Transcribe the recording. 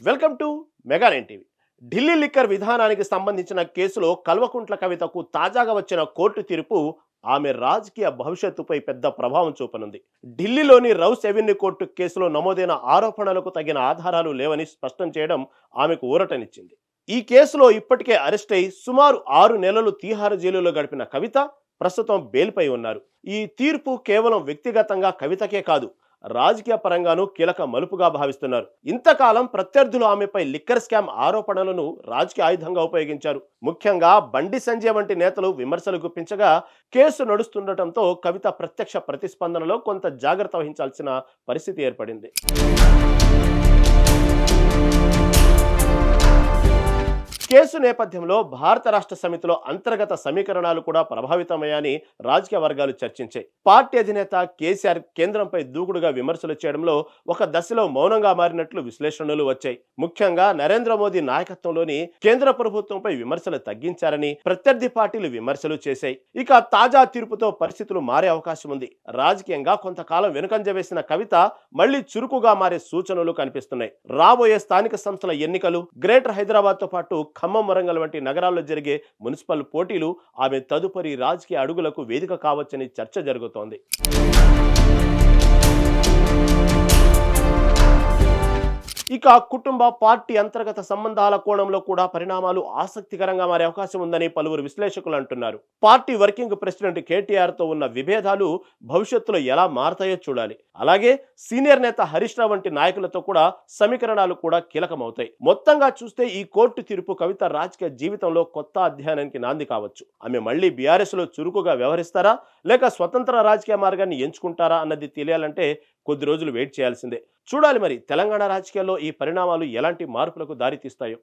Welcome to mega nine TV. Delhi liquor విధానానికి సంబంధించిన కేసులో కల్వకుంట్ల కవితకు తాజాగా వచ్చిన కోర్టు తీర్పు ఆమె రాజకీయ భవిష్యత్తుపై పెద్ద ప్రభావం చూపనుంది. ఢిల్లీలోని రౌస్ ఎవెన్యూ కోర్టు కేసులో నమోదైన ఆరోపణలకు తగిన ఆధారాలు లేవని స్పష్టం చేయడం ఆమెకు ఊరటనిచ్చింది. ఈ కేసులో ఇప్పటికే అరెస్ట్ అయి సుమారు 6 నెలలు తీహార్ జైలులో గడిపిన కవిత ప్రస్తుతం బెయిల్పై ఉన్నారు. ఈ తీర్పు కేవలం వ్యక్తిగతంగా కవితకే కాదు, రాజకీయ పరంగానూ కీలక మలుపుగా భావిస్తున్నారు. ఇంతకాలం ప్రత్యర్థులు ఆమెపై లిక్కర్ స్కామ్ ఆరోపణలను రాజకీయ ఆయుధంగా ఉపయోగించారు. ముఖ్యంగా బండి సంజయ్ వంటి నేతలు విమర్శలు గుప్పించగా కేసు నడుస్తుండటంతో కవిత ప్రత్యక్ష ప్రతిస్పందనలో కొంత జాగ్రత్త వహించాల్సిన పరిస్థితి ఏర్పడింది. కేసు నేపథ్యంలో భారత రాష్ట్ర సమితిలో అంతర్గత సమీకరణాలు కూడా ప్రభావితమయ్యాయని రాజకీయ వర్గాలు చర్చించాయి. పార్టీ అధినేత కేసీఆర్ కేంద్రంపై దూకుడుగా విమర్శలు చేయడంలో ఒక దశలో మౌనంగా మారినట్లు విశ్లేషణలు వచ్చాయి. ముఖ్యంగా నరేంద్ర మోదీ నాయకత్వంలోని కేంద్ర ప్రభుత్వంపై విమర్శలు తగ్గించారని ప్రత్యర్థి పార్టీలు విమర్శలు చేశాయి. ఇక తాజా తీర్పుతో పరిస్థితులు మారే అవకాశం ఉంది. రాజకీయంగా కొంతకాలం వెనుకంజ వేసిన కవిత మళ్లీ చురుకుగా మారే సూచనలు కనిపిస్తున్నాయి. రాబోయే స్థానిక సంస్థల ఎన్నికలు, గ్రేటర్ హైదరాబాద్ తో పాటు ఖమ్మం, వరంగల్ వంటి నగరాల్లో జరిగే మున్సిపల్ పోటీలు ఆమె తదుపరి రాజకీయ అడుగులకు వేదిక కావచ్చని చర్చ జరుగుతోంది. ఇక కుటుంబ పార్టీ అంతర్గత సంబంధాల కోణంలో కూడా పరిణామాలు ఆసక్తికరంగా మారే అవకాశం ఉందని పలువురు విశ్లేషకులు అంటున్నారు. పార్టీ వర్కింగ్ ప్రెసిడెంట్ కేటీఆర్ తో ఉన్న విభేదాలు భవిష్యత్తులో ఎలా మారతాయో చూడాలి. అలాగే సీనియర్ నేత హరీష్ రావు వంటి నాయకులతో కూడా సమీకరణాలు కూడా కీలకమవుతాయి. మొత్తంగా చూస్తే ఈ కోర్టు తీర్పు కవిత రాజకీయ జీవితంలో కొత్త అధ్యాయానికి నాంది కావచ్చు. ఆమె మళ్లీ బీఆర్ఎస్ లో చురుకుగా వ్యవహరిస్తారా, లేక స్వతంత్ర రాజకీయ మార్గాన్ని ఎంచుకుంటారా అన్నది తెలియాలంటే కొద్ది రోజులు వెయిట్ చేయాల్సిందే. చూడాలి మరి తెలంగాణ రాజకీయాల్లో ఈ పరిణామాలు ఎలాంటి మార్పులకు దారితీస్తాయో.